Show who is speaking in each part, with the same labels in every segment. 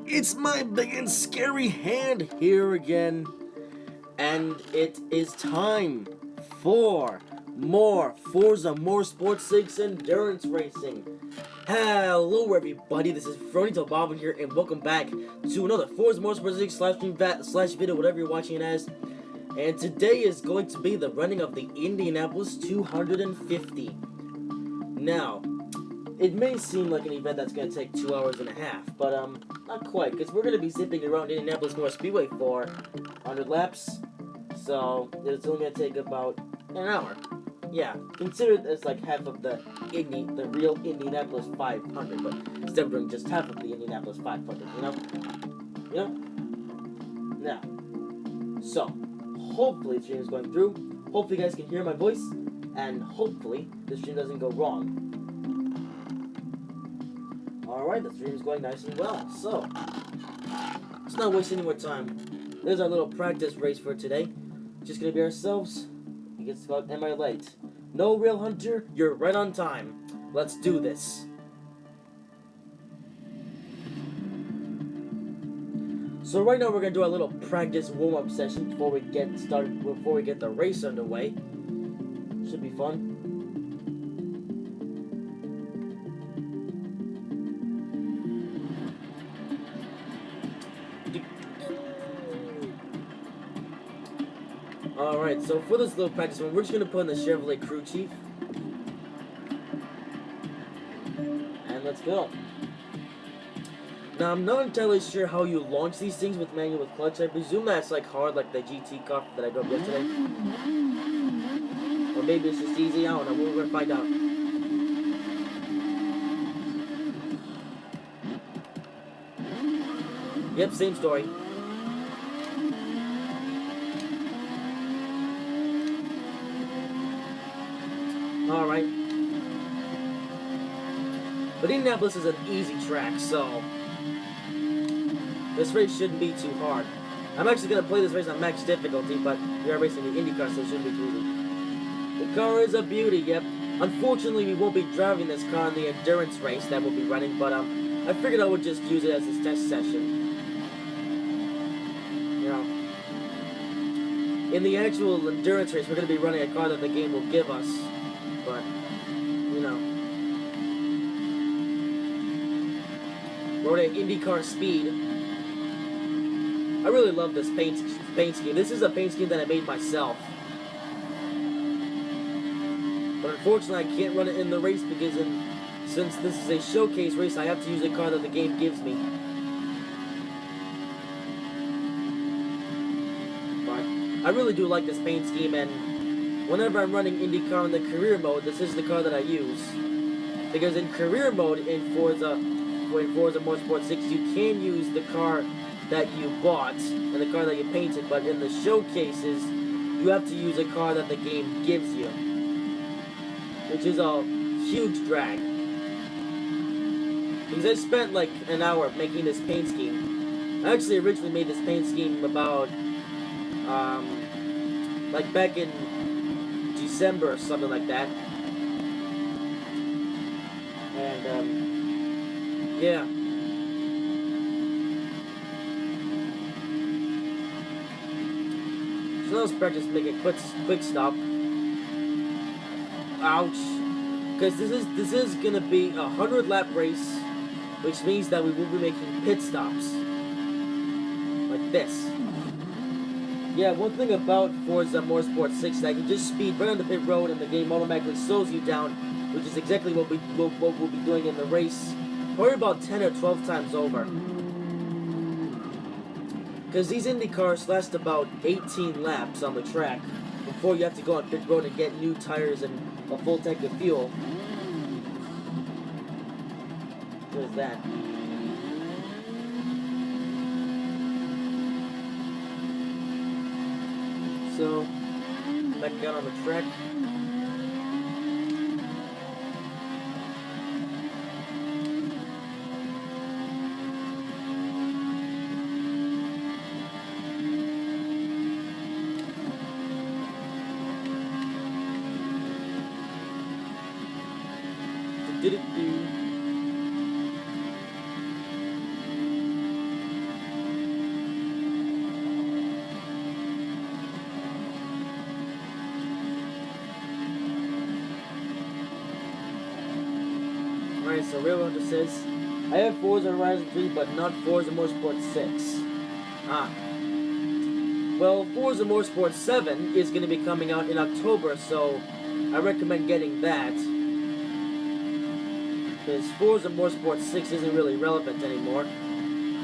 Speaker 1: It's my big and scary hand here again, and it is time for more Forza Motorsport 6 Endurance Racing. Hello everybody, this is Fronito Bobbin here, and welcome back to another Forza Motorsport 6 slash stream slash video, whatever you're watching it as. And today is going to be the running of the Indianapolis 250. Now, it may seem like an event that's going to take 2 hours and a half, but not quite, because we're going to be zipping around Indianapolis Motor Speedway for 100 laps, so it's only going to take about an hour. Yeah, consider this like half of the real Indianapolis 500, but instead of doing just half of the Indianapolis 500, you know? Now, so, hopefully the stream is going through, hopefully you guys can hear my voice, and hopefully the stream doesn't go wrong. Alright, the stream's going nice and well, so let's not waste any more time. There's our little practice race for today. Just gonna be ourselves. It gets called Am I Late? No, Real Hunter, you're right on time. Let's do this. So right now we're gonna do our little practice warm-up session before we get started, before we get the race underway. Should be fun. Alright, so for this little practice one, we're just going to put in the Chevrolet crew chief. And let's go. Now, I'm not entirely sure how you launch these things with manual with clutch. I presume that's like hard, like the GT car that I drove yesterday. Or maybe it's just easy, I don't know, we're going to find out. Yep, same story. Alright. But Indianapolis is an easy track, so this race shouldn't be too hard. I'm actually going to play this race on max difficulty, but we are racing the IndyCar, so it shouldn't be too easy. The car is a beauty, yep. Unfortunately, we won't be driving this car in the endurance race that we'll be running, but I figured I would just use it as a test session. You know, in the actual endurance race, we're going to be running a car that the game will give us. But, you know, we're at IndyCar speed. I really love this paint scheme. This is a paint scheme that I made myself. But unfortunately, I can't run it in the race because since this is a showcase race, I have to use a car that the game gives me. But I really do like this paint scheme, and whenever I'm running IndyCar in the career mode, this is the car that I use. Because in career mode in Forza Motorsport 6, you can use the car that you bought and the car that you painted, but in the showcases, you have to use a car that the game gives you. Which is a huge drag. Because I spent like an hour making this paint scheme. I actually originally made this paint scheme about, like back in December or something like that. And, yeah. So let's practice making a quick stop. Ouch. Because this is gonna be a 100-lap race, which means that we will be making pit stops. Like this. Yeah, one thing about Forza Motorsport 6 is that you can just speed right on the pit road and the game automatically slows you down, which is exactly what we'll be doing in the race, probably about 10 or 12 times over. Because these Indy cars last about 18 laps on the track before you have to go on pit road and get new tires and a full tank of fuel. There's that. So, back out on the track. so Real Hunter says, I have Forza Horizon 3, but not Forza Motorsport 6. Ah. Well, Forza Motorsport 7 is going to be coming out in October, so I recommend getting that. Because Forza Motorsport 6 isn't really relevant anymore.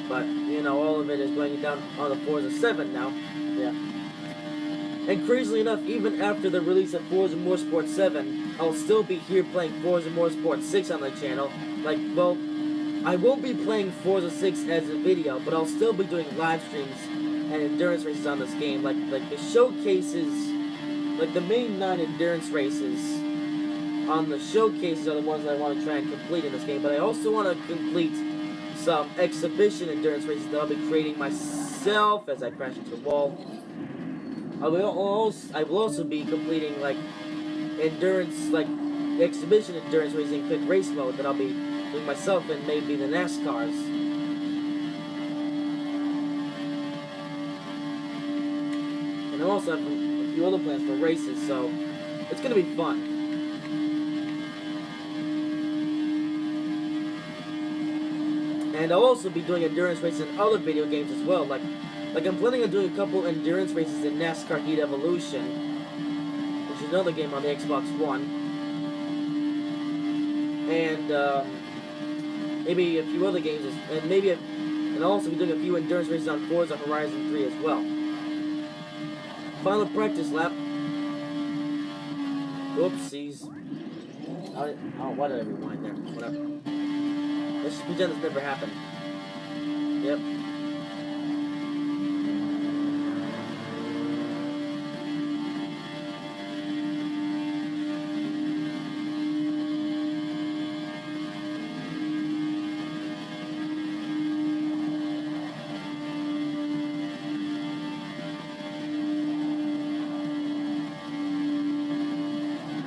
Speaker 1: But, you know, all of it is going down on the Forza 7 now. Yeah. And crazily enough, even after the release of Forza Motorsport 7, I'll still be here playing Forza Motorsport 6 on the channel. Like, well, I won't be playing Forza 6 as a video, but I'll still be doing live streams and endurance races on this game. Like the showcases, like the main 9 endurance races on the showcases are the ones I want to try and complete in this game. But I also want to complete some exhibition endurance races that I'll be creating myself as I crash into the wall. I will also be completing like endurance, like exhibition endurance racing quick race mode that I'll be doing myself in maybe the NASCARs. And I also have a few other plans for races, so it's gonna be fun. And I'll also be doing endurance races in other video games as well, like I'm planning on doing a couple endurance races in NASCAR Heat Evolution, which is another game on the Xbox One. And maybe a few other games, and I'll also be doing a few endurance races on Forza Horizon 3 as well. Final practice lap. Oopsies. Oh, why did I rewind there? Whatever. Let's just pretend this never happened. Yep.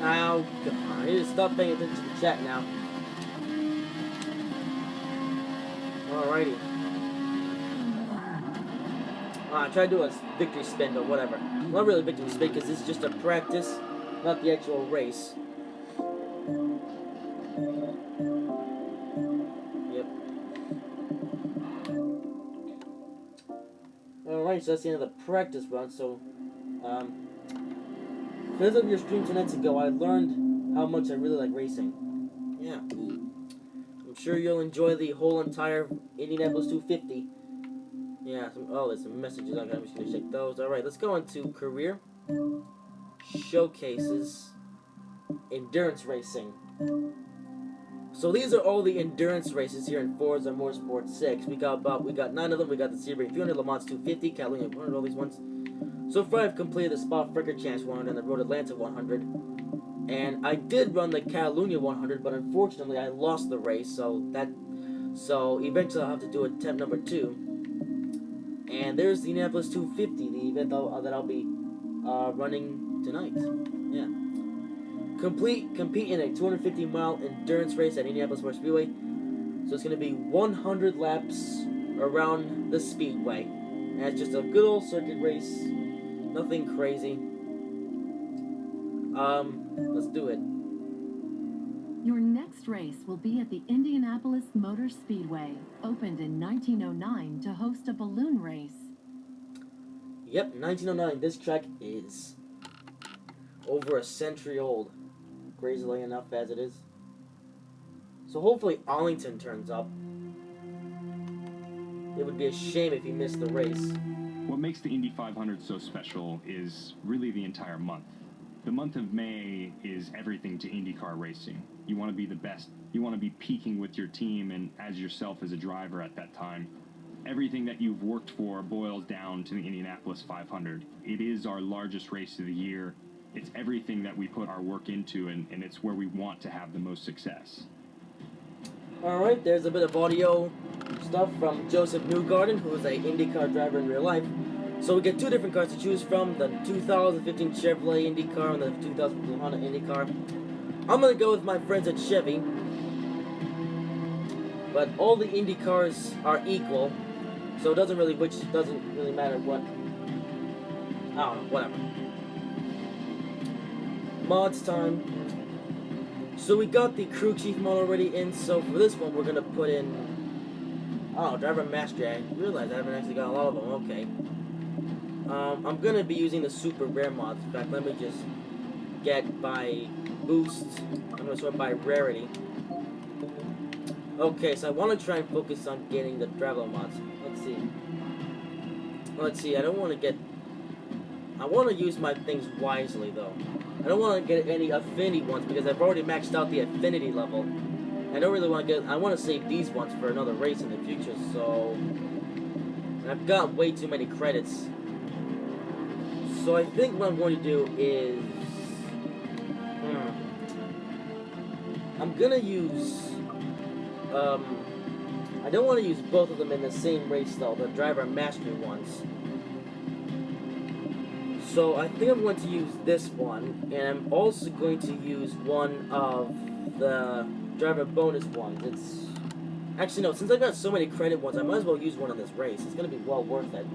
Speaker 1: Ow, I need to stop paying attention to the chat now. Alrighty. I tried to do a victory spin, but whatever. Not really a victory spin, because this is just a practice, not the actual race. Yep. Alright, so that's the end of the practice run, so, because of your stream 2 nights ago, I learned how much I really like racing. Yeah. I'm sure you'll enjoy the whole entire Indianapolis 250. Yeah, there's some messages. I'm just going to check those. Alright, let's go into career, showcases, endurance racing. So these are all the endurance races here in Forza Motorsport 6. We got 9 of them. We got the Sebring 300, Le Mans 250, Catalunya 100, all these ones. So far, I've completed the Spa-Francorchamps 100 and the Road Atlanta 100. And I did run the Catalunya 100, but unfortunately, I lost the race. So eventually, I'll have to do attempt number 2. And there's the Indianapolis 250, the event that I'll be running tonight. Yeah. Compete in a 250-mile endurance race at Indianapolis Motor Speedway. So it's going to be 100 laps around the speedway. And it's just a good old circuit race. Nothing crazy. Let's do it.
Speaker 2: Your next race will be at the Indianapolis Motor Speedway, opened in 1909 to host a balloon race.
Speaker 1: Yep, 1909. This track is over a century old, crazily enough as it is. So hopefully Arlington turns up. It would be a shame if he missed the race.
Speaker 3: What makes the Indy 500 so special is really the entire month. The month of May is everything to IndyCar racing. You want to be the best. You want to be peaking with your team and as yourself as a driver at that time. Everything that you've worked for boils down to the Indianapolis 500. It is our largest race of the year. It's everything that we put our work into, and it's where we want to have the most success.
Speaker 1: Alright, there's a bit of audio stuff from Joseph Newgarden, who is an IndyCar driver in real life. So we get 2 different cars to choose from, the 2015 Chevrolet IndyCar and the 2015 Honda IndyCar. I'm going to go with my friends at Chevy. But all the IndyCars are equal, so it doesn't really matter what. I don't know, whatever. Mods time. So we got the crew chief mod already in, so for this one we're gonna put in, oh, driver mastery. I realized I haven't actually got a lot of them. Okay. I'm gonna be using the super rare mods. In fact, let me just get by boost. I'm gonna sort by rarity. Okay, so I want to try and focus on getting the driver mods. Let's see. I don't want to get. I want to use my things wisely though. I don't want to get any affinity ones because I've already maxed out the affinity level. I don't really want to get. I want to save these ones for another race in the future. So and I've got way too many credits. So I think what I'm going to do is I'm gonna use. I don't want to use both of them in the same race though. The driver mastery ones. So I think I'm going to use this one, and I'm also going to use one of the driver bonus ones. It's actually no, since I've got so many credit ones, I might as well use one in this race. It's gonna be well worth it.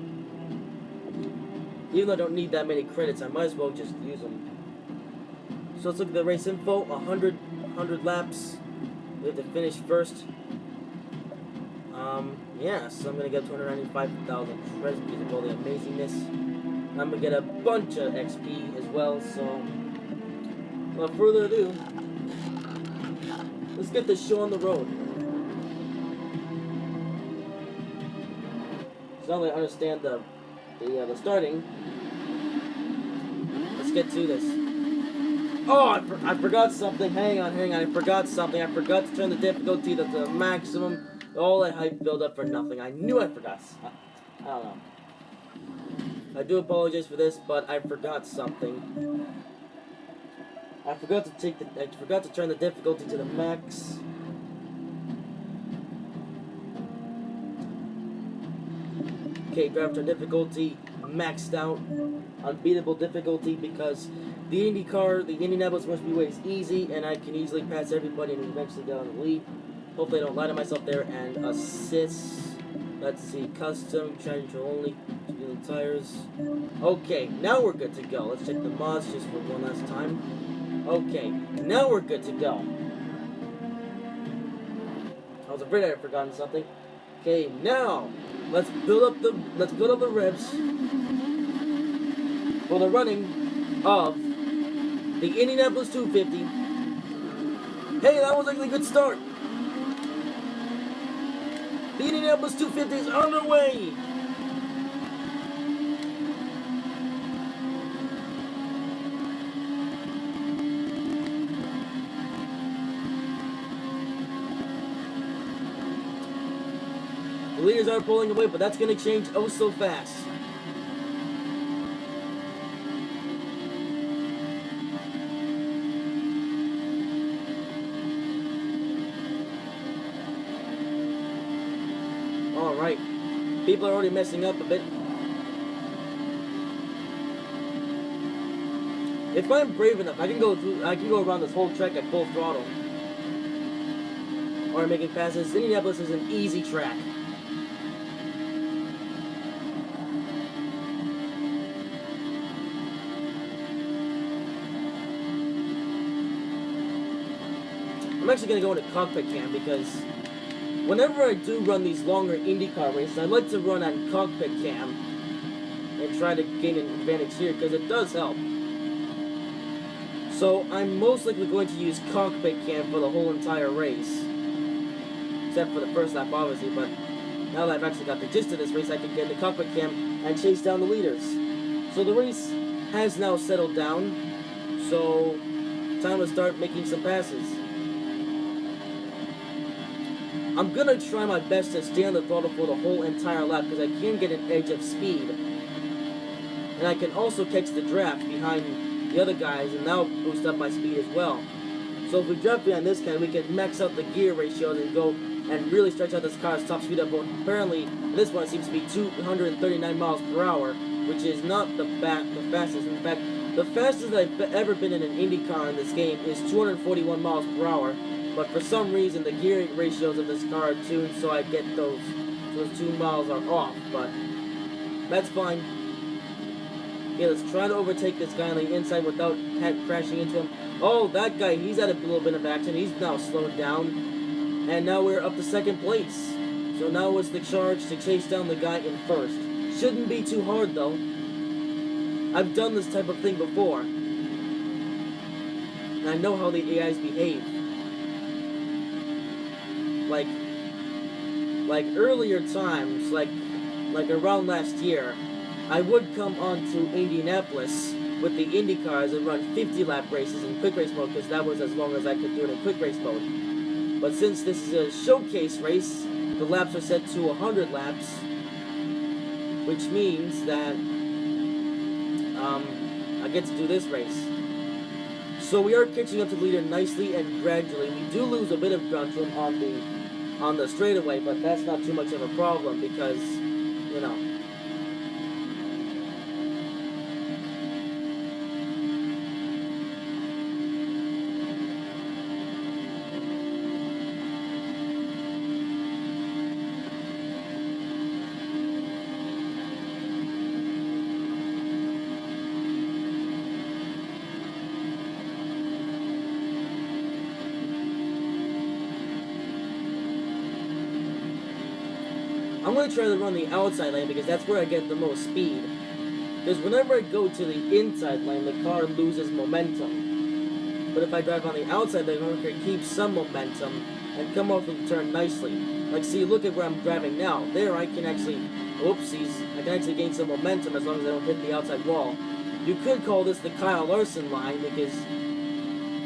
Speaker 1: Even though I don't need that many credits, I might as well just use them. So let's look at the race info. 100 laps. We have to finish first. Yeah, so I'm gonna get 295,000 credits because of all the amazingness. I'm gonna get a bunch of XP as well, so without further ado, let's get this show on the road. So now that I understand the starting, let's get to this. Oh, I forgot something. Hang on. I forgot something. I forgot to turn the difficulty to the maximum. All that hype build up for nothing. I knew I forgot. I don't know. I do apologize for this, but I forgot something. I forgot to turn the difficulty to the max. Okay, driver difficulty maxed out. Unbeatable difficulty because the Indianapolis must be ways easy, and I can easily pass everybody and eventually get on the lead. Hopefully I don't lie to myself there and assist. Let's see, custom, track control only, spinning tires. Okay, now we're good to go. Let's check the mods just for one last time. Okay, now we're good to go. I was afraid I had forgotten something. Okay, now let's build up the revs for the running of the Indianapolis 250. Hey, that was actually a good start. The Indianapolis 250 is underway. The leaders are pulling away, but that's going to change oh so fast. Alright, people are already messing up a bit. If I'm brave enough, I can go around this whole track at full throttle. Or making passes. Indianapolis is an easy track. I'm actually going to go into cockpit cam because whenever I do run these longer IndyCar races, I like to run on cockpit cam and try to gain an advantage here because it does help. So I'm most likely going to use cockpit cam for the whole entire race, except for the first lap obviously, but now that I've actually got the gist of this race, I can get into cockpit cam and chase down the leaders. So the race has now settled down, so time to start making some passes. I'm gonna try my best to stay on the throttle for the whole entire lap because I can get an edge of speed. And I can also catch the draft behind the other guys and now boost up my speed as well. So if we draft behind this guy, we can max out the gear ratios and go and really stretch out this car's top speed up. But apparently, this one seems to be 239 miles per hour, which is not the fastest. In fact, the fastest I've ever been in an Indy car in this game is 241 miles per hour. But for some reason, the gearing ratios of this car are tuned, so I get those 2 miles are off. But that's fine. Okay, let's try to overtake this guy on the inside without crashing into him. Oh, that guy, he's had a little bit of action. He's now slowed down. And now we're up to second place. So now it's the charge to chase down the guy in first. Shouldn't be too hard, though. I've done this type of thing before. And I know how the AIs behave. Like earlier times, like around last year, I would come onto Indianapolis with the Indy cars and run 50-lap races in quick race mode, because that was as long as I could do it in quick race mode. But since this is a showcase race, the laps are set to 100 laps, which means that I get to do this race. So we are catching up to the leader nicely and gradually. We do lose a bit of ground to him on the straightaway, but that's not too much of a problem because, you know. I'm going to try to run the outside lane because that's where I get the most speed. Because whenever I go to the inside lane, the car loses momentum. But if I drive on the outside lane, I can keep some momentum and come off of the turn nicely. Like, see, look at where I'm driving now. There, I can actually, oopsies, I can actually gain some momentum as long as I don't hit the outside wall. You could call this the Kyle Larson line because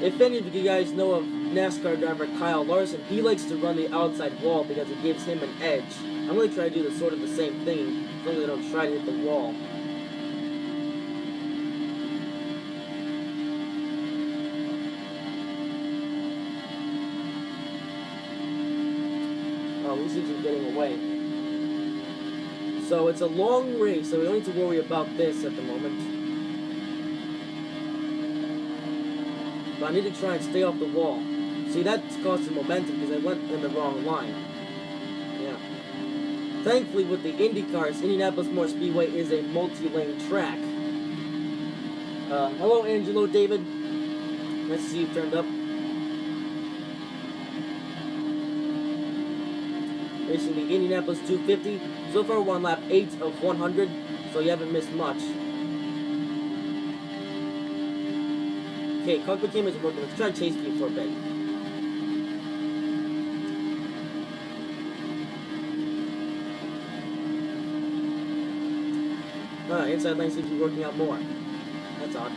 Speaker 1: if any of you guys know of NASCAR driver Kyle Larson, he likes to run the outside wall because it gives him an edge. I'm going to try to do sort of the same thing, as long as I don't try to hit the wall. Oh, he seems to be getting away. So it's a long race, so we don't need to worry about this at the moment. But I need to try and stay off the wall. See, that's costing momentum because I went in the wrong line. Yeah. Thankfully, with the Indy cars, Indianapolis Motor Speedway is a multi-lane track. Hello, Angelo, David. Nice to see you turned up. Racing the Indianapolis 250. So far, we're on lap 8 of 100, so you haven't missed much. Okay, cockpit cam isn't working. Let's try to chase you for a bit. Inside lane seems to be working out more. That's odd.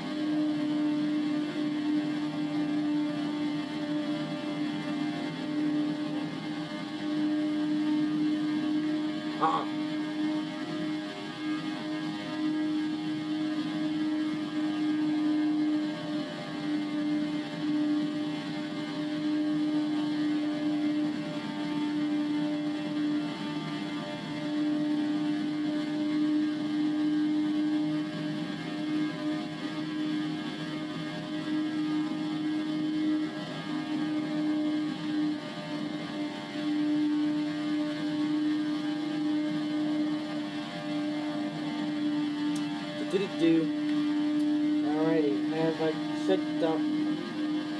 Speaker 1: Alrighty, have I checked out?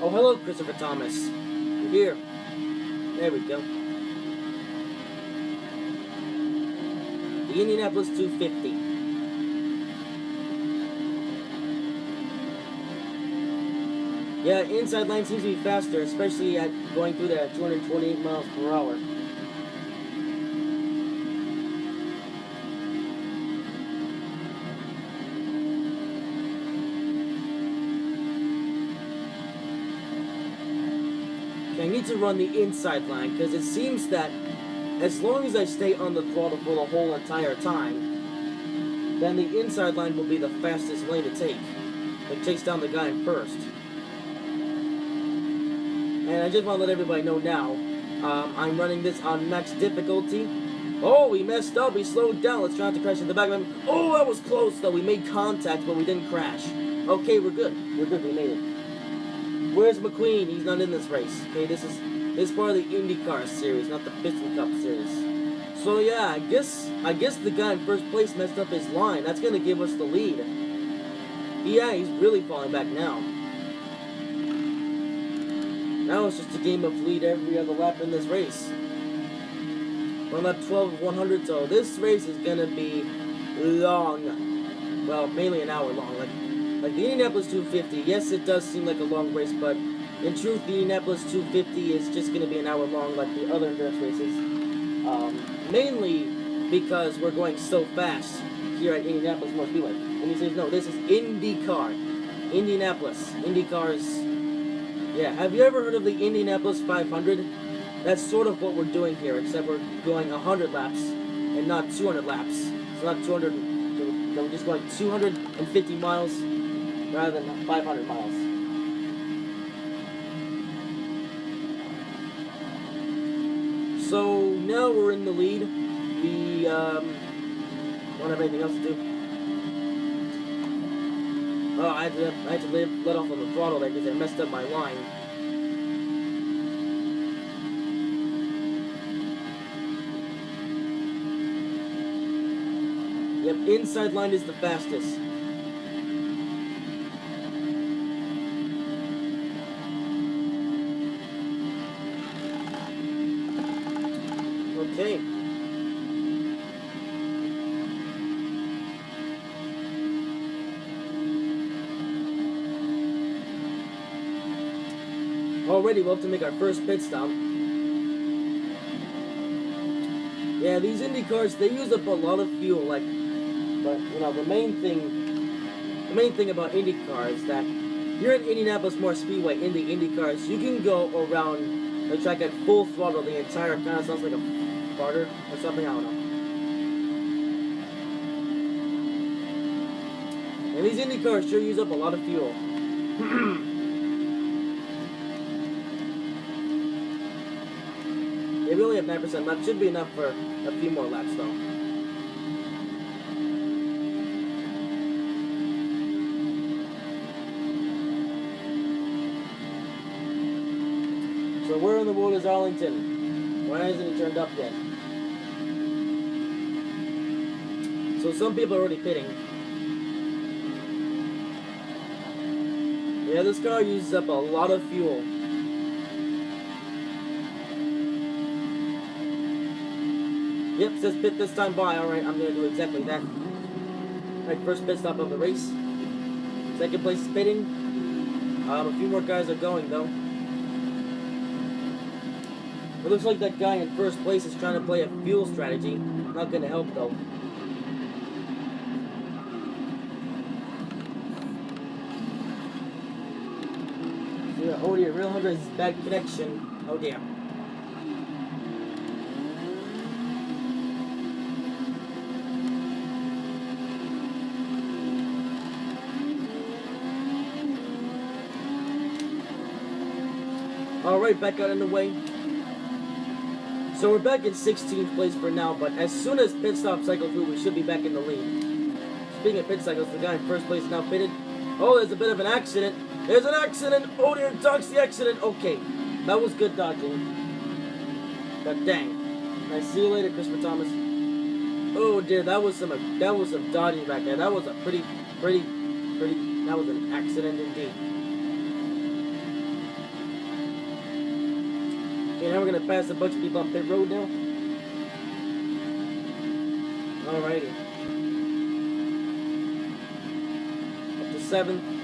Speaker 1: Oh, hello, Christopher Thomas. You're here. There we go. The Indianapolis 250. Yeah, inside line seems to be faster, especially at going through that at 228 miles per hour. I need to run the inside line because it seems that as long as I stay on the throttle for the whole entire time, then the inside line will be the fastest lane to take. Like chase down the guy in first. And I just want to let everybody know now, I'm running this on max difficulty. Oh, we messed up. We slowed down. Let's try not to crash in the back of him. Oh, that was close though. We made contact, but we didn't crash. Okay, we're good. We're good. We made it. Where's McQueen? He's not in this race. Okay, this is part of the IndyCar series, not the Piston Cup series. So yeah, I guess the guy in first place messed up his line. That's gonna give us the lead. Yeah, he's really falling back now. Now it's just a game of lead every other lap in this race. We're on lap 12 of 100, so this race is gonna be long. Well, mainly an hour long. Like the Indianapolis 250, yes, it does seem like a long race, but in truth, the Indianapolis 250 is just gonna be an hour long like the other endurance races. Mainly because we're going so fast here at Indianapolis Motor Speedway. And he says, no, this is IndyCar. Indianapolis. IndyCar's... Yeah, have you ever heard of the Indianapolis 500? That's sort of what we're doing here, except we're going 100 laps and not 200 laps. It's not 200, we're just going 250 miles rather than 500 miles. So now we're in the lead. We don't have anything else to do. Oh, I had to let off on the throttle there because I messed up my line. Yep, inside line is the fastest. Okay. Already, we'll have to make our first pit stop. Yeah, these Indy cars, they use up a lot of fuel, but you know, the main thing about Indy cars is that here at Indianapolis Motor Speedway in the Indy cars, you can go around the track at full throttle the entire kind of sounds like a farter or something, I don't know. And these Indy cars sure use up a lot of fuel. Yeah, we only have 9% left. Should be enough for a few more laps, though. So where in the world is Arlington? Why hasn't he turned up yet? So some people are already pitting. Yeah, this car uses up a lot of fuel. Yep, says pit this time by. Alright, I'm going to do exactly that. Alright, first pit stop of the race. Second place is pitting. A few more guys are going, though. It looks like that guy in first place is trying to play a fuel strategy. Not going to help, though. Yeah, oh dear, Real Hunter has bad connection. Oh dear. Alright, back out in the way. So we're back in 16th place for now, but as soon as pit stop cycle through, we should be back in the lead. Speaking of pit cycles, the guy in first place is now pitted. Oh, there's a bit of an accident. There's an accident! Oh dear, dodge the accident! Okay, that was good dodging. But dang. I see you later, Christopher Thomas. Oh dear, that was some dodging back there. That was a pretty, that was an accident indeed. Okay, now we're gonna pass a bunch of people on pit road now. Alrighty. Up to 7th.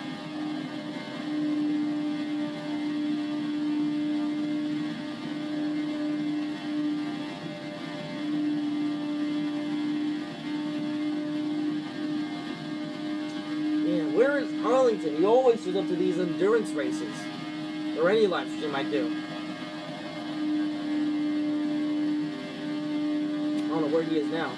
Speaker 1: Where is Arlington? He always shows up to these endurance races. Or any live stream I do. I don't know where he is now.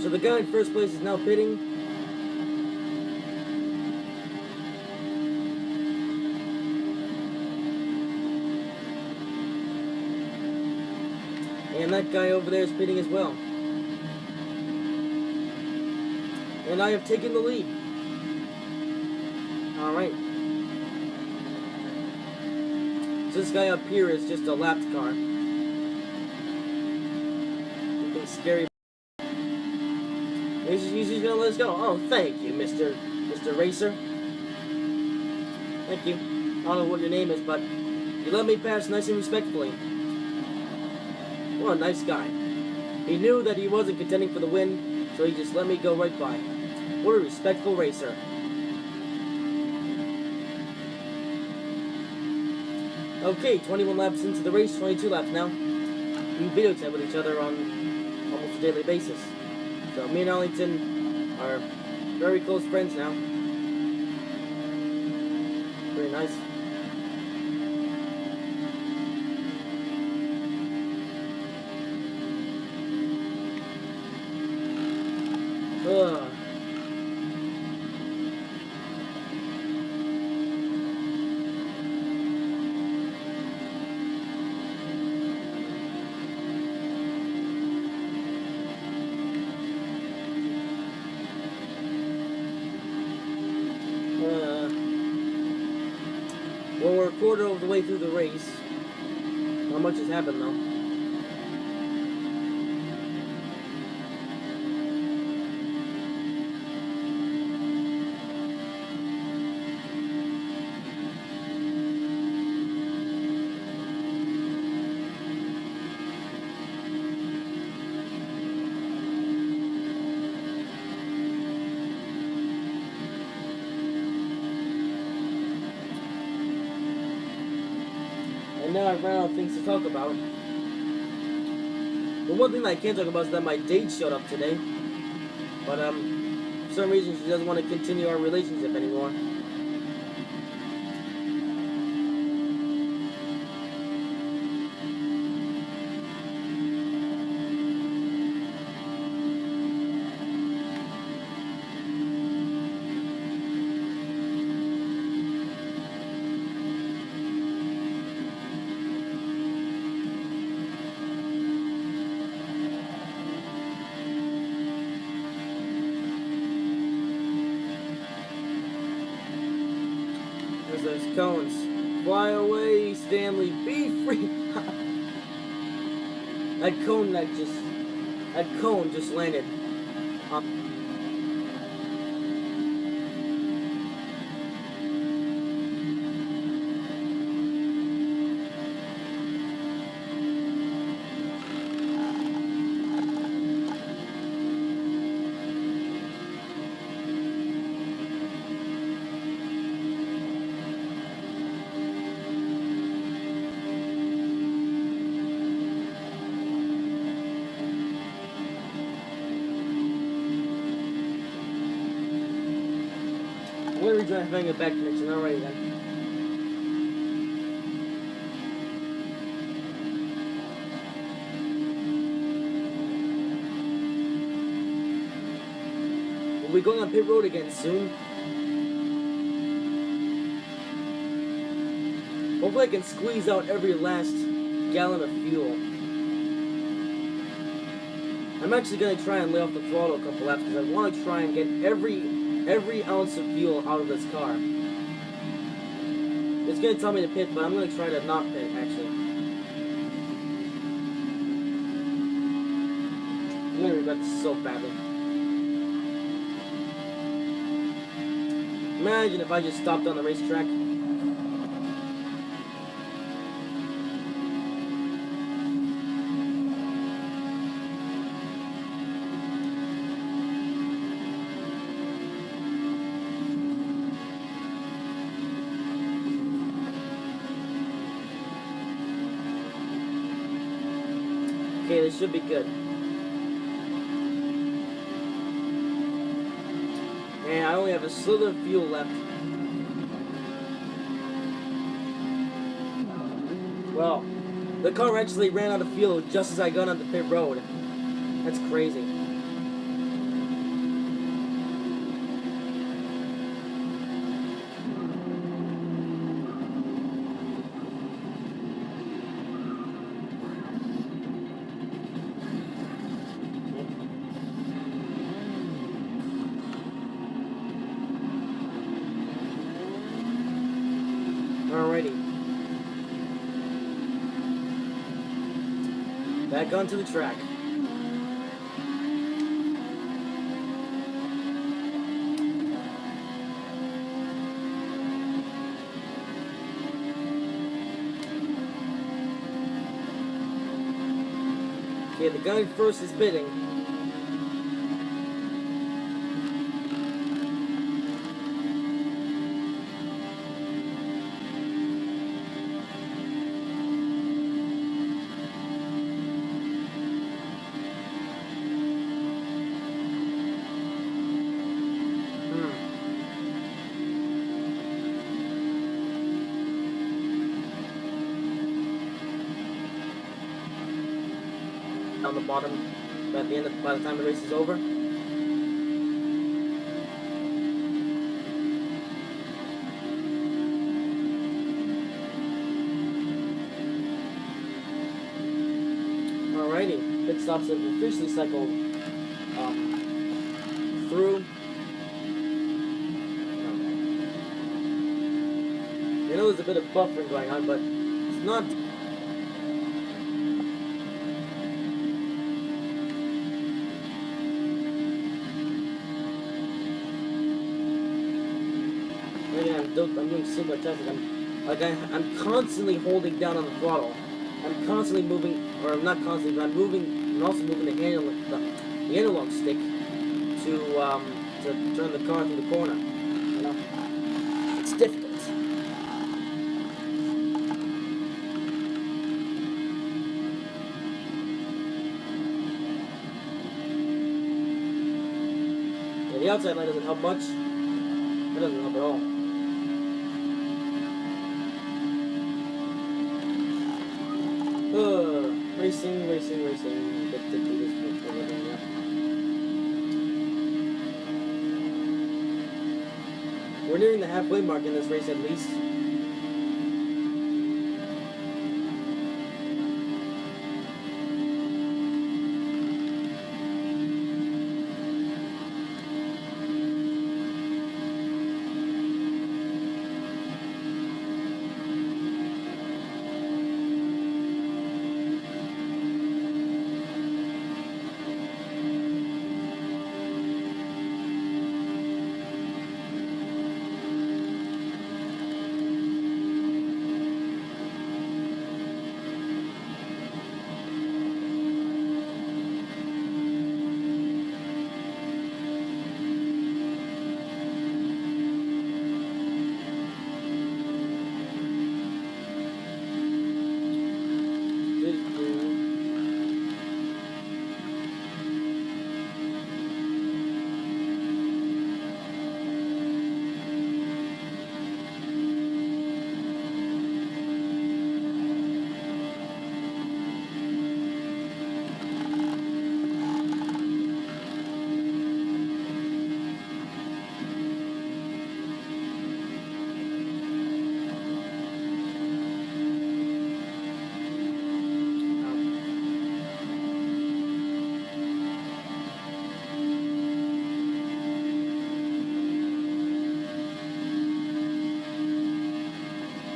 Speaker 1: So the guy in first place is now pitting. And that guy over there is pitting as well. And I have taken the lead. Alright. So this guy up here is just a lapped car. Looking scary. He's just gonna let us go. Oh, thank you, Mr. Racer. Thank you. I don't know what your name is, but you let me pass nice and respectfully. What a nice guy. He knew that he wasn't contending for the win, so he just let me go right by. What a respectful racer. Okay, 21 laps into the race, 22 laps now. We video chat with each other on almost a daily basis. So me and Arlington are very close friends now. Very nice. Ugh. Well, we're a quarter of the way through the race. Not much has happened though. Now I've run out of things to talk about. The one thing that I can't talk about is that my date showed up today. But for some reason she doesn't want to continue our relationship anymore. Those cones. Fly away, Stanley. Be free. That cone just landed. Where are we having a back connection? Alright then. We'll be going on pit road again soon. Hopefully I can squeeze out every last gallon of fuel. I'm actually going to try and lay off the throttle a couple laps because I want to try and get every ounce of fuel out of this car. It's going to tell me to pit, but I'm going to try to not pit, actually. I'm going to regret this so badly. Imagine if I just stopped on the racetrack. Okay, this should be good. And I only have a slither of fuel left. Well, the car actually ran out of fuel just as I got onto pit road. That's crazy. Back onto the track. Okay, the guy first is bidding. On the bottom at the end of, by the time the race is over. Alrighty, pit stops have officially cycled through. I know there's a bit of buffering going on, but it's not. I'm doing super testing. I'm constantly holding down on the throttle. I'm constantly moving, or I'm not constantly, but I'm also moving the analog stick to turn the car through the corner. You know, it's difficult. Yeah, the outside line doesn't help much. It doesn't help at all. Racing. Get to do this for a living, yeah. We're nearing the halfway mark in this race at least.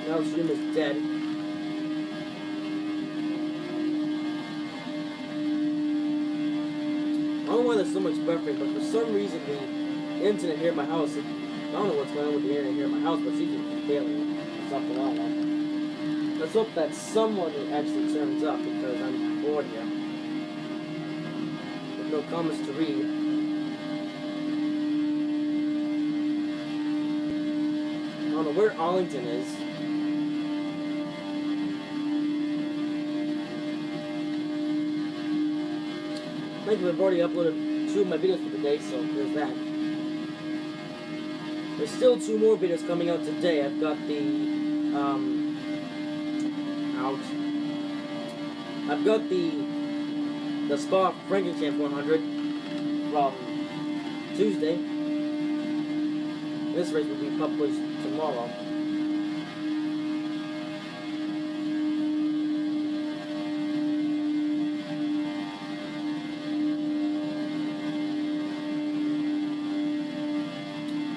Speaker 1: Now the stream is dead. I don't know why there's so much buffering, but for some reason the internet here at my house, I don't know what's going on with the internet here at my house, but it seems to be failing or something. I don't know. Let's hope that someone actually turns up because I'm bored here. With no comments to read. I don't know where Arlington is. I've already uploaded 2 of my videos for the day, so there's that. There's still 2 more videos coming out today. I've got the, I've got the Spa Frankenstein 100 from Tuesday. This race will be published tomorrow.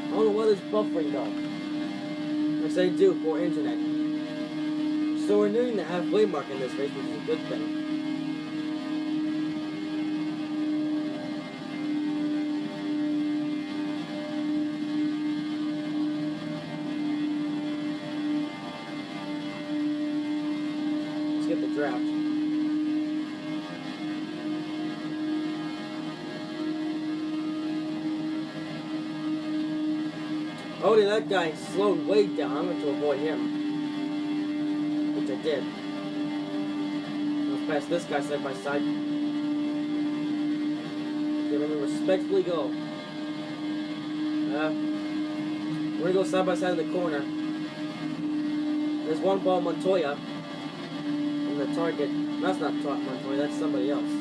Speaker 1: I don't know what is buffering though. Yes, I do, for internet. So we're nearing the halfway mark in this race, which is a good thing. draft. Oh, yeah, that guy slowed way down. I'm going to avoid him. Which I did. Let's pass this guy side by side. Okay, let me respectfully go. We're going to go side by side in the corner. There's one ball, Montoya. And the target. That's not Montoya, that's somebody else.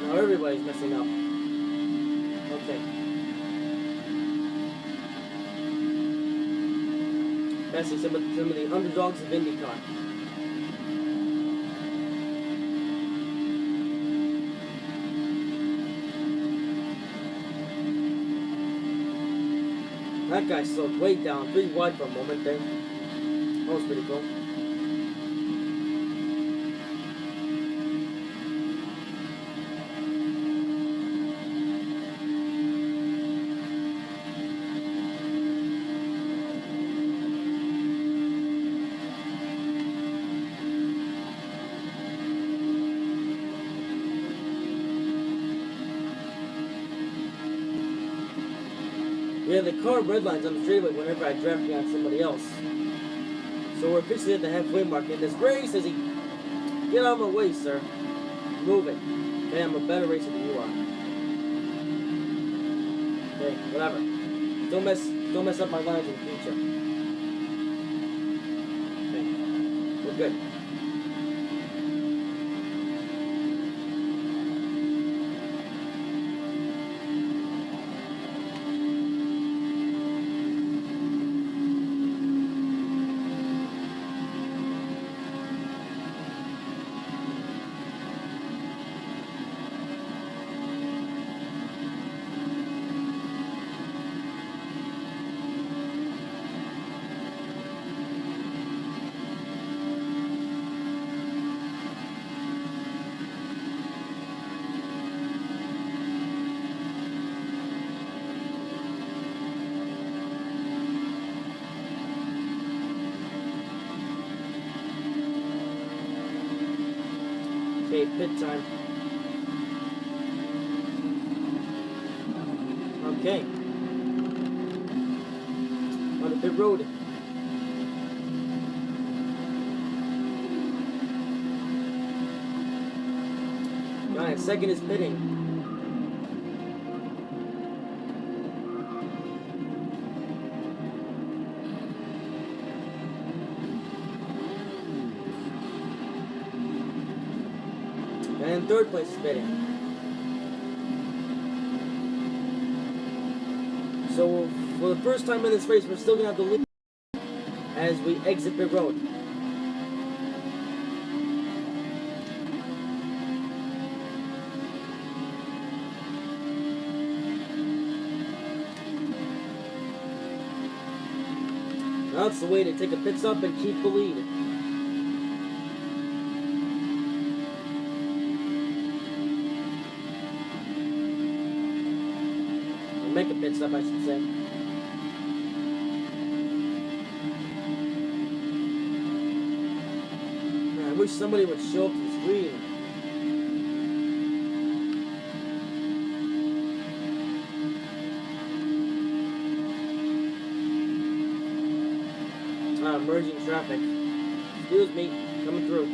Speaker 1: Now everybody's messing up. Okay. Passing some of the underdogs of IndyCar. That guy slowed way down, pretty wide for a moment there. That was pretty cool. Yeah, the car redlines on the straightaway whenever I draft behind somebody else. So we're officially at the halfway mark in this race as he... Get out of my way, sir. Move it. Okay, I'm a better racer than you are. Okay, whatever. Don't mess up my lines in the future. Okay, we're good. Okay, pit time. Okay. On the pit road. Alright, second is pitting. And third place is pitting. So for the first time in this race, we're still gonna have the lead as we exit pit road. That's the way to take a pit stop and keep the lead. Make a pit stop, I should say. Man, I wish somebody would show up to the screen. Merging traffic. Excuse me, coming through.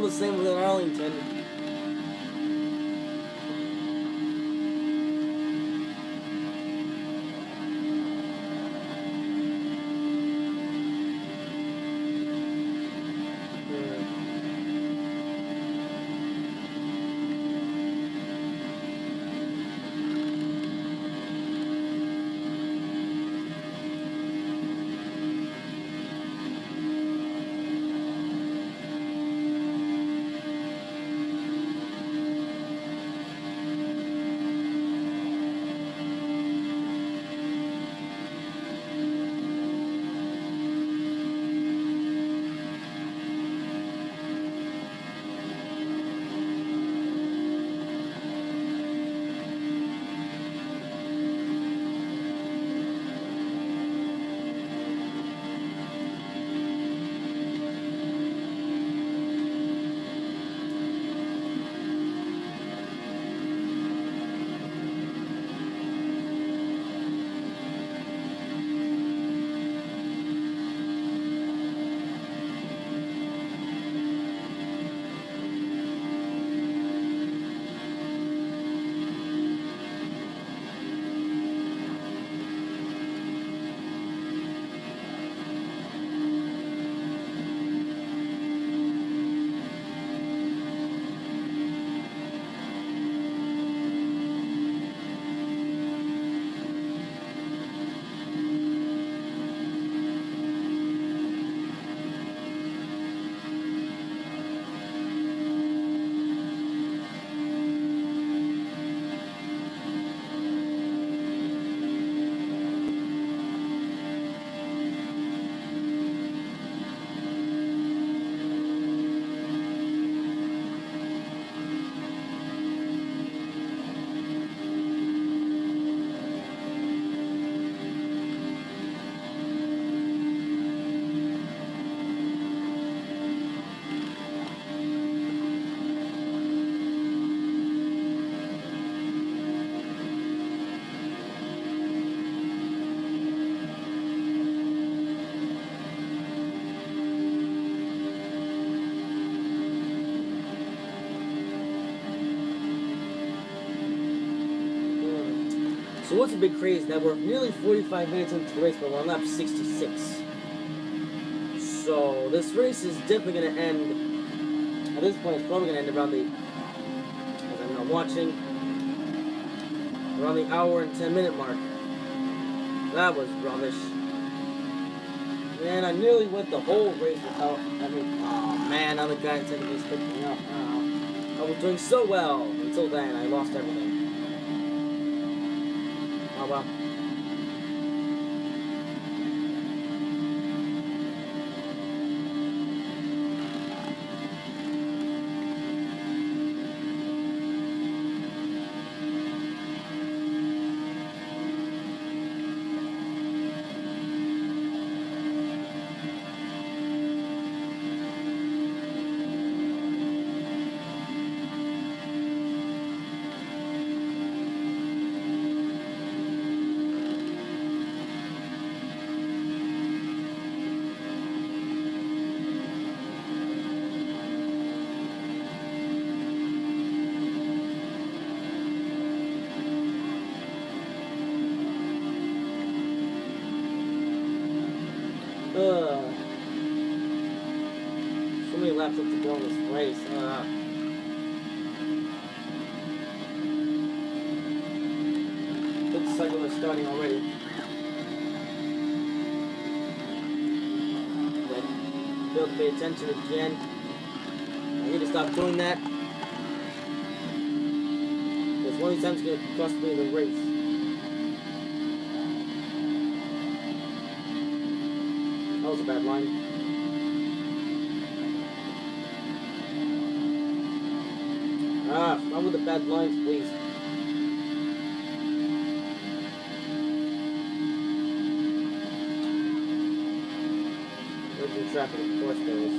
Speaker 1: the same with Arlington. So what's a big craze that we're nearly 45 minutes into the race, but we're on lap 66. So this race is definitely going to end, at this point it's probably going to end around the, as I'm not watching, around the hour and 10 minute mark. That was rubbish. Man, I nearly went the whole race without, oh man, other guy in second place picked me up. I was doing so well until then, I lost everything. Oh well. So many laps up to go in this race. Good cycle is starting already. Failed to pay attention again. I need to stop doing that. Because one of these times it's going to cost me the race. That was a bad line. Stop with the bad lines, please. There's traffic, of course there is.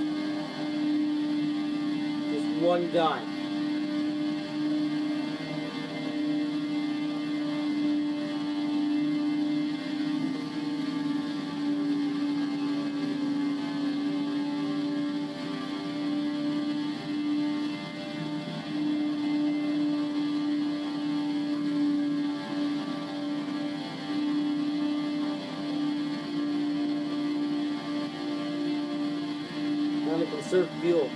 Speaker 1: Just one guy. conserve fuel.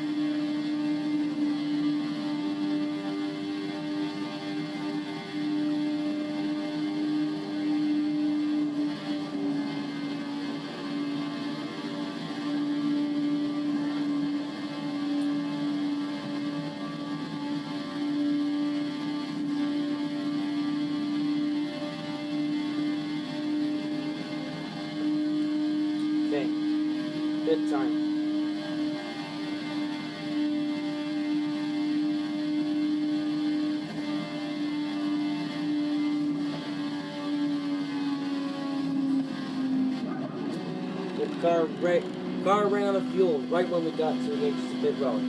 Speaker 1: Okay, good time. The car ran out of fuel right when we got to the edges of pit road.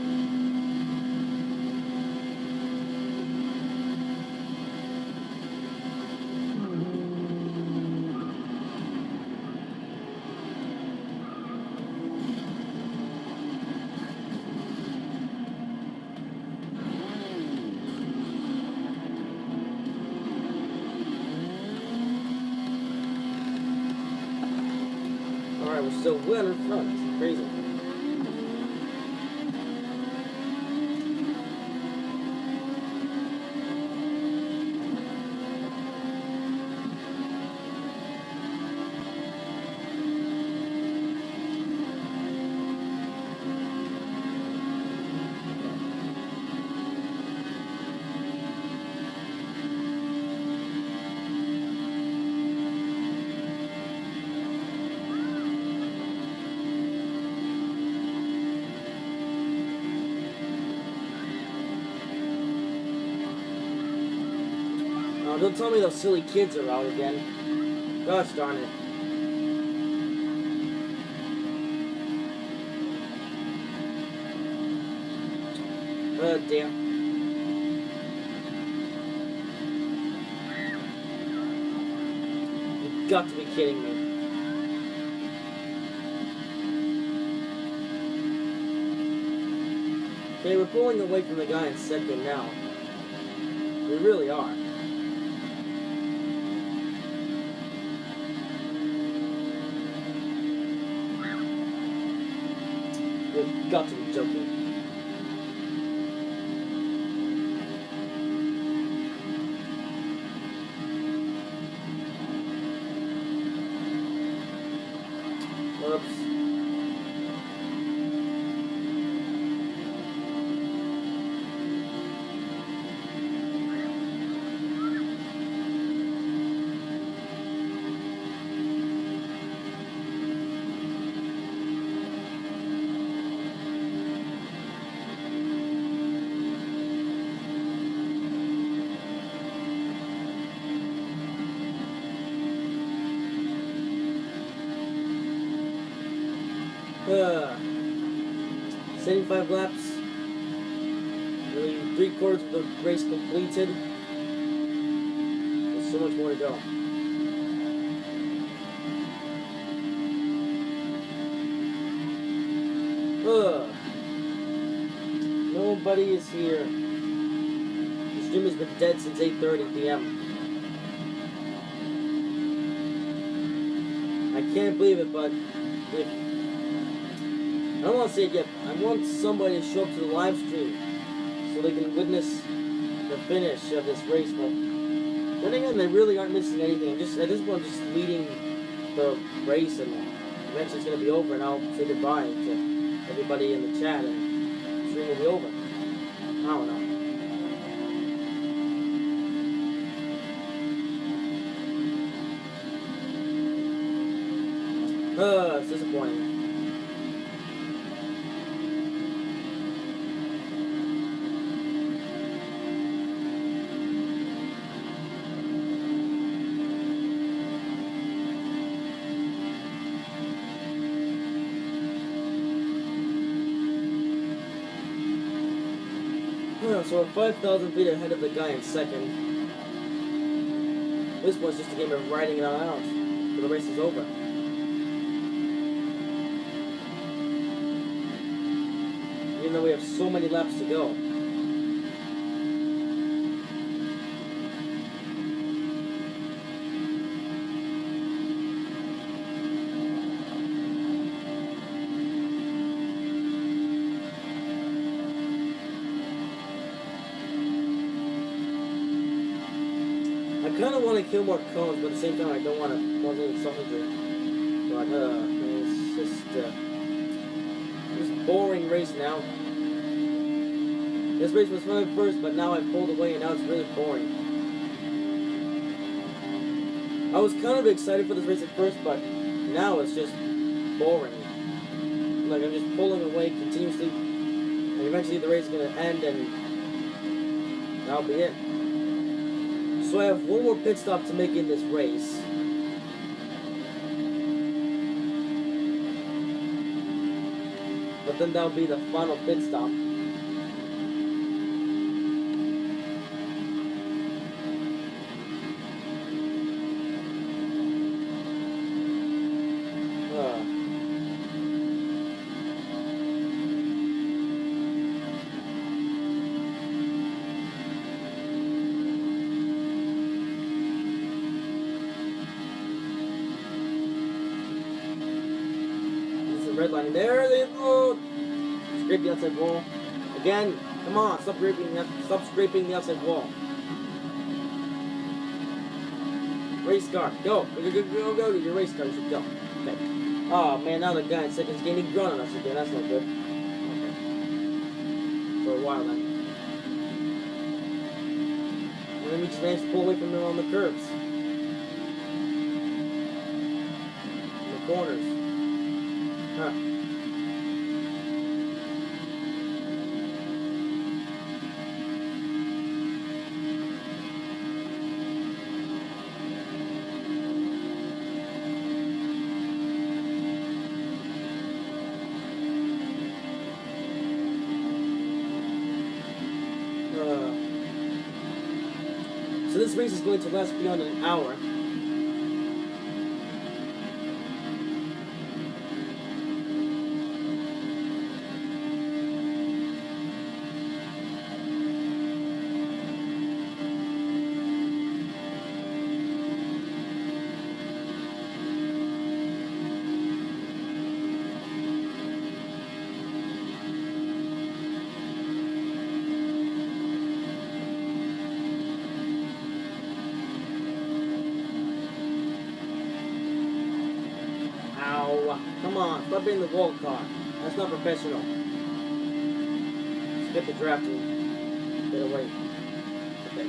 Speaker 1: Alright, we're still well in front. It's crazy. Oh, don't tell me those silly kids are out again. Gosh darn it. Oh, damn. You've got to be kidding me. Okay, we're pulling away from the guy in second now. We really are. You've got to be joking. Oops. Uh, 75 laps. Nearly 3/4 of the race completed. There's so much more to go. Nobody is here. The stream has been dead since 8:30 p.m. I can't believe it, but if I don't want to say it yet. I want somebody to show up to the live stream so they can witness the finish of this race. But then again, they really aren't missing anything. At this point, I'm just leading the race, and eventually it's going to be over, and I'll say goodbye to everybody in the chat, and the stream will be over. I don't know. It's disappointing. So we're 5,000 feet ahead of the guy in second. This one's just a game of riding it all out till the race is over. Even though we have so many laps to go. kind of want to kill more cones, but at the same time I don't want to cause any suffering. But it's just boring race now. This race was fun at first, but now I pulled away and now it's really boring. I was kind of excited for this race at first, but now it's just boring. Like I'm just pulling away continuously, and eventually the race is gonna end, and that'll be it. So I have one more pit stop to make in this race. But then that'll be the final pit stop. Red line there, they go. Scrape the outside wall. Again, come on, stop scraping the outside wall. Race car, go, go, your race car, you should go. Okay. Oh man, now the guy in second is gaining ground on us again, that's not good. Okay. For a while then. And then we just managed to pull away from them on the curves. In the corners. Huh. So this race is going to last beyond an hour. Come on, stop being the wall car. That's not professional. Skip the draft and get away. Okay.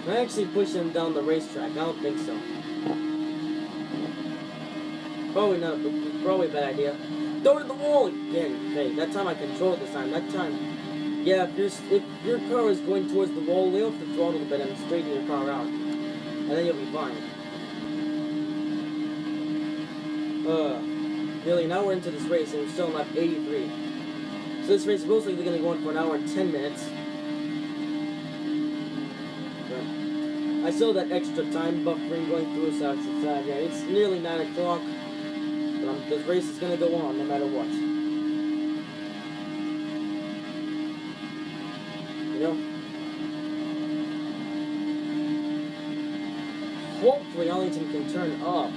Speaker 1: I actually pushed him down the racetrack. I don't think so. Probably not. Probably a bad idea. Throw it at the wall again. Okay, that time I controlled this time. That time, yeah. If your car is going towards the wall, lay off the throttle a bit and straighten your car out, and then you'll be fine. Nearly an hour into this race, and we're still on lap 83. So this race is most likely going to go on for an hour and 10 minutes. I saw that extra time buffering going through, so yeah, it's nearly 9 o'clock, but this race is going to go on no matter what. You know? Hopefully Arlington can turn up.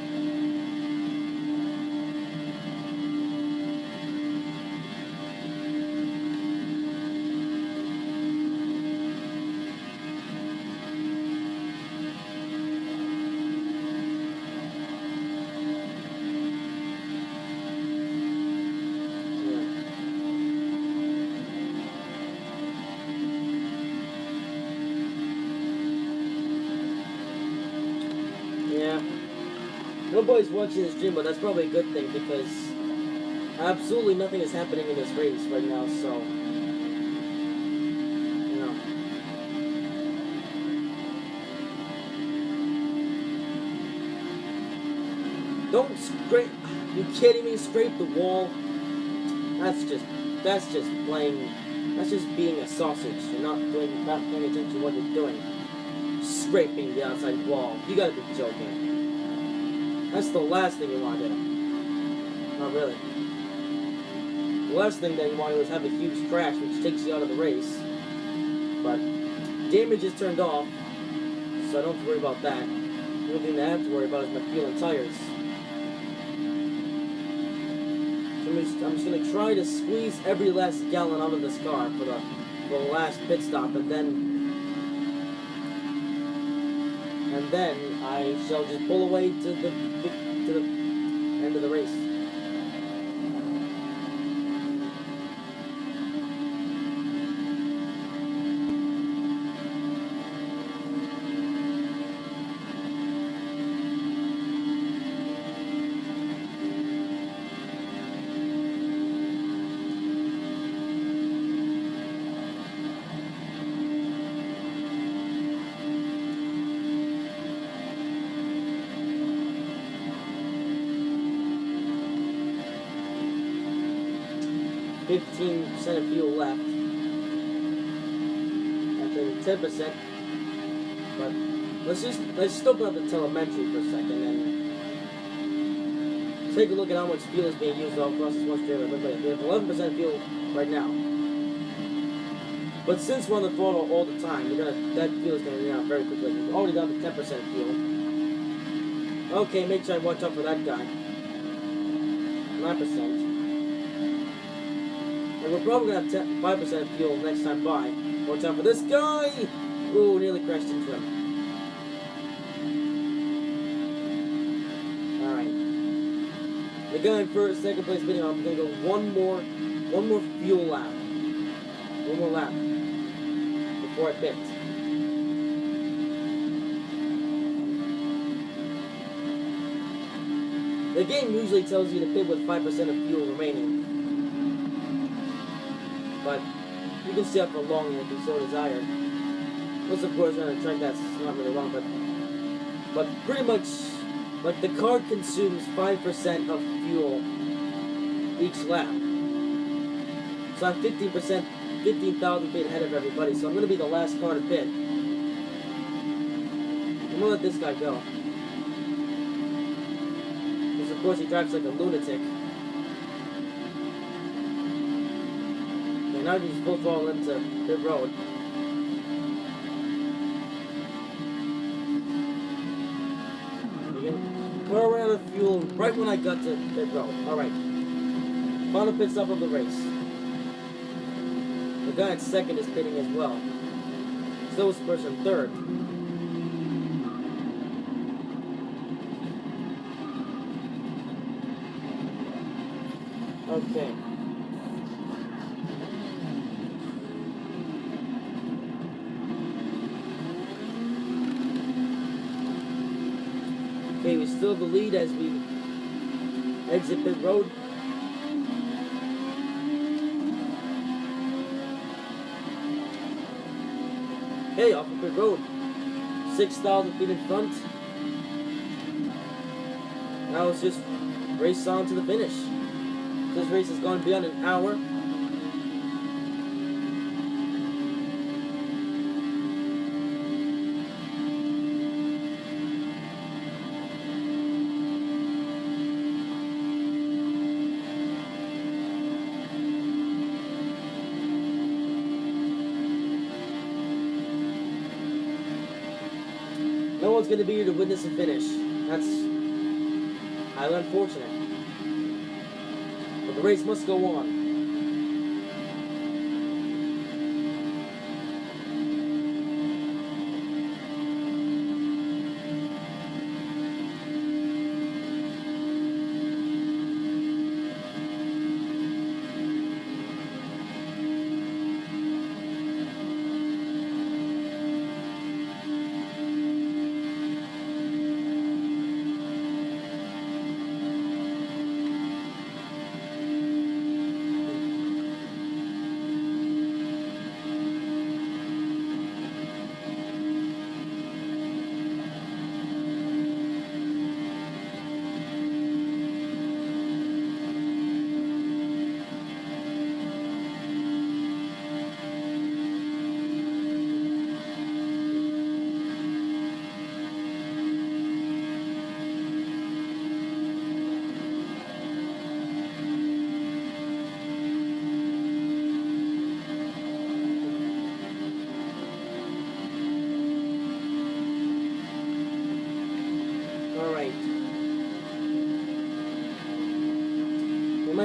Speaker 1: Nobody's watching this stream, but that's probably a good thing because absolutely nothing is happening in this race right now, so you know. Don't scrape, you kidding me? Scrape the wall? That's just playing That's just being a sausage and not paying attention to what you're doing. Scraping the outside wall. You gotta be joking. That's the last thing you want to do. Not really. The last thing that you want to do is have a huge crash which takes you out of the race. But damage is turned off, so I don't have to worry about that. The only thing I have to worry about is my fuel and tires. So I'm just going to try to squeeze every last gallon out of this car for the last pit stop, and then I shall just pull away to the end of the race. 15% of fuel left. Actually, 10%. But let's open up the telemetry for a second and take a look at how much fuel is being used all across this one straight. We have 11% fuel right now. But since we're on the throttle all the time, that fuel is going to run out very quickly. We're already down to 10% fuel. Okay, make sure I watch out for that guy. 9%. And we're probably going to have 5% fuel next time by. Watch out for this guy! Ooh, nearly crashed into him. Alright. The guy in first, second place video, I'm going to go one more fuel lap. One more lap. Before I pit. The game usually tells you to pit with 5% of fuel remaining. But you can stay up for longer if you so desire. Plus, of course, on a track that's not really long, but pretty much, like, the car consumes 5% of fuel each lap. So I'm 15%, 15,000 feet ahead of everybody, so I'm going to be the last car to pit. I'm going to let this guy go. Because, of course, he drives like a lunatic. Now he's full throttle into the road. Again, car ran out of fuel right when I got to pit road. Alright. Final pit stop of the race. The guy in second is pitting as well. So is the person in third. Okay. Okay, we still have the lead as we exit pit road. Okay, off of pit road. 6,000 feet in front. Now let's just race on to the finish. This race has gone beyond an hour. No one's going to be here to witness the finish. That's highly unfortunate. But the race must go on.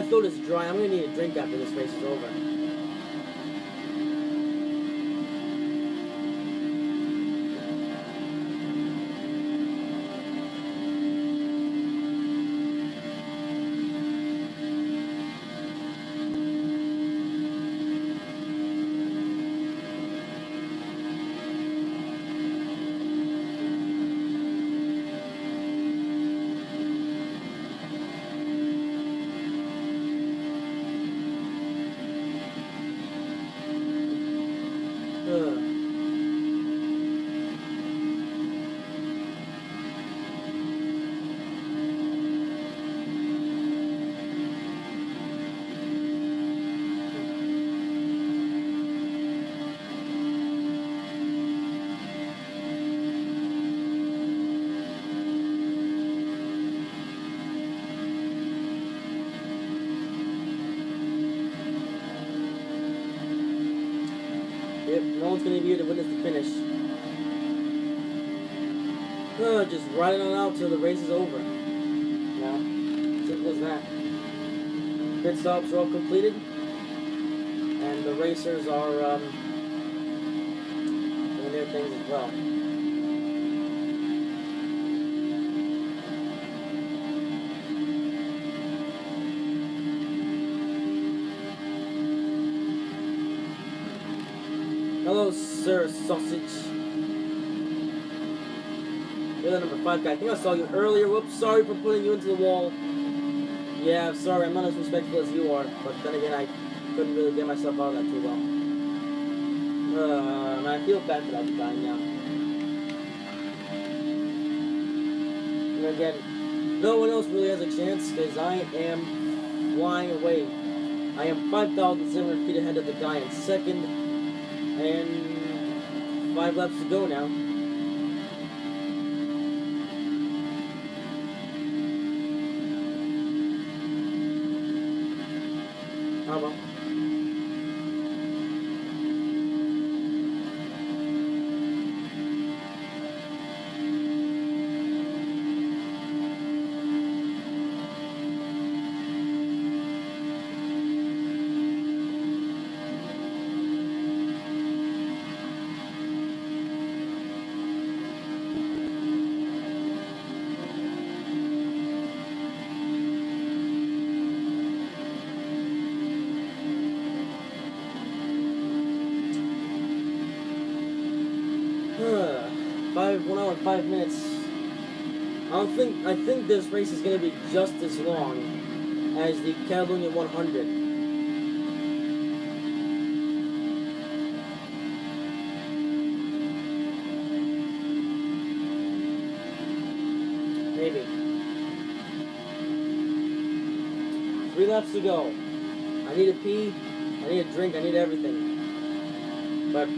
Speaker 1: My throat is dry. I'm gonna need a drink after this race is over. Yep, no one's gonna be here to witness the finish. Just riding on out till the race is over. Yeah, simple as that. Pit stops are all completed, and the racers are doing their things as well. Hello, Sir Sausage. You're the number 5 guy. I think I saw you earlier. Whoops, sorry for putting you into the wall. Yeah, I'm sorry. I'm not as respectful as you are. But then again, I couldn't really get myself out of that too well. And I feel bad for that guy now. And again, no one else really has a chance because I am flying away. I am 5,700 feet ahead of the guy in second. And 5 laps to go now. How about? One hour and 5 minutes. I think this race is gonna be just as long as the Catalonia 100. Maybe. 3 laps to go. I need a pee, I need a drink, I need everything. But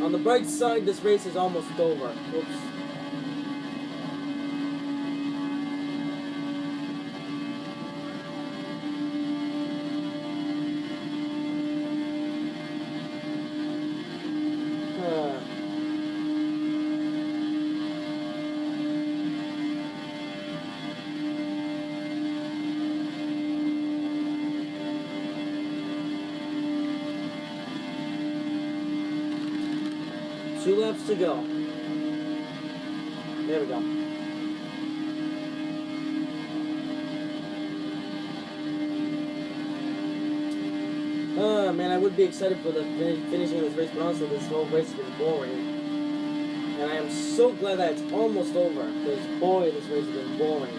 Speaker 1: on the bright side, this race is almost over. Oops. Two laps to go. There we go. Man, I would be excited for the finishing of this race, but honestly, this whole race has been boring. And I am so glad that it's almost over, because boy, this race has been boring.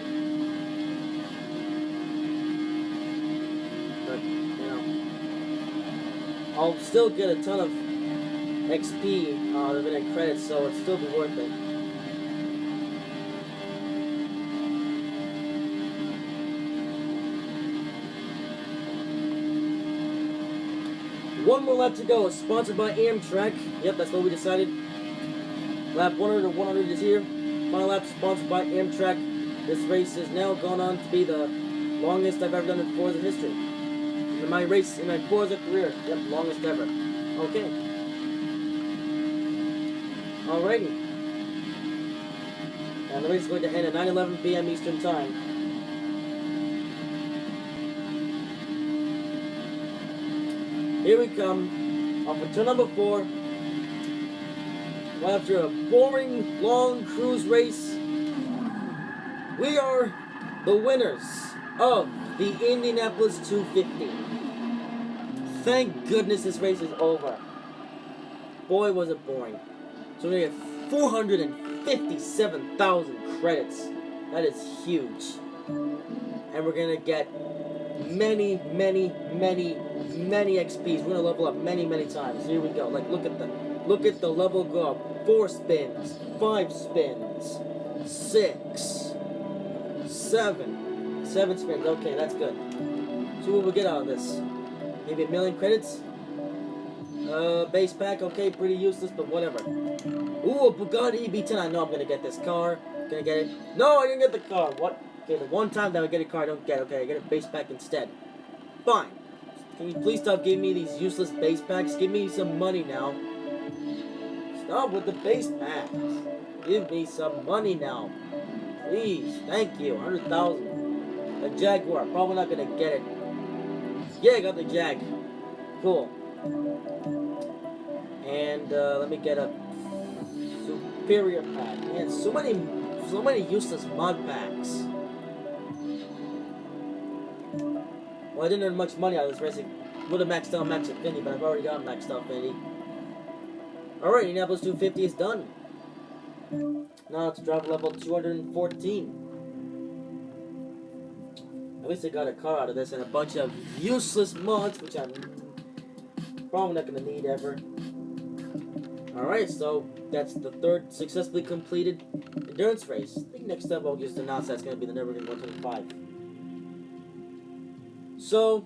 Speaker 1: But, you know, I'll still get a ton of XP out of it and credits, so it'd still be worth it. One more lap to go. Sponsored by Amtrak. Yep, that's what we decided. Lap 100 to 100 is here. Final lap sponsored by Amtrak. This race has now gone on to be the longest I've ever done in Forza history. In my Forza career. Yep, longest ever. Okay. Alrighty. And the race is going to end at 9:11 p.m. Eastern Time. Here we come. Off of turn number 4. Well, after a boring, long cruise race, we are the winners of the Indianapolis 250. Thank goodness this race is over. Boy, was it boring. So we're going to get 457,000 credits. That is huge. And we're going to get many XPs. We're going to level up many times. Here we go. Like, look at the level go up. 4 spins, 5 spins, 6, 7 spins. Okay, that's good. See what we'll get out of this. Maybe 1 million credits. Base pack. Okay, pretty useless, but whatever. Ooh, a Bugatti EB10. I know I'm gonna get this car. Gonna get it. No, I didn't get the car. What? Okay, the one time that I get a car, I don't get. Okay, I get a base pack instead. Fine. Can you please stop giving me these useless base packs? Give me some money now. Stop with the base packs. Give me some money now. Please. Thank you. 100,000. A Jaguar. Probably not gonna get it. Yeah, I got the Jag. Cool. And let me get a superior pack. Man, so many useless mod packs. Well, I didn't earn much money out of this racing. Would have maxed out Max Infinity, but I've already got maxed out Infinity. Alright, Indianapolis 250 is done. Now let's drive level 214. At least I got a car out of this and a bunch of useless mods, which I'm probably not going to need ever. Alright, so that's the 3rd successfully completed endurance race. I think next up I'll just announce that's going to be the Nürburgring 125. So,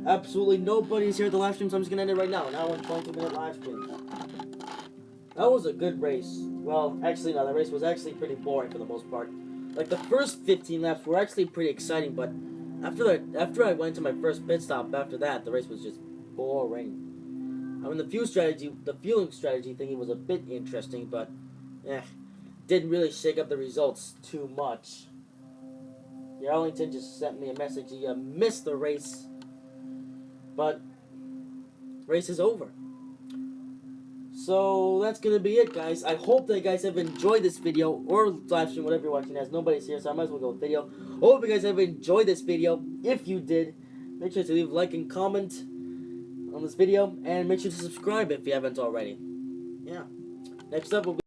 Speaker 1: absolutely nobody's here at the live stream, so I'm just going to end it right now. Now 22-minute live stream. That was a good race. Well, actually no, the race was actually pretty boring for the most part. Like, the first 15 laps were actually pretty exciting, but after I went to my first pit stop, after that, the race was just boring. I mean, the fueling strategy thingy was a bit interesting, but didn't really shake up the results too much. Arlington just sent me a message. He missed the race, but race is over. So that's gonna be it, guys. I hope that you guys have enjoyed this video or live stream, whatever you're watching. As nobody's here, so I might as well go with video. Hope you guys have enjoyed this video. If you did, make sure to leave a like and comment on this video, and make sure to subscribe if you haven't already. Yeah. Next up will be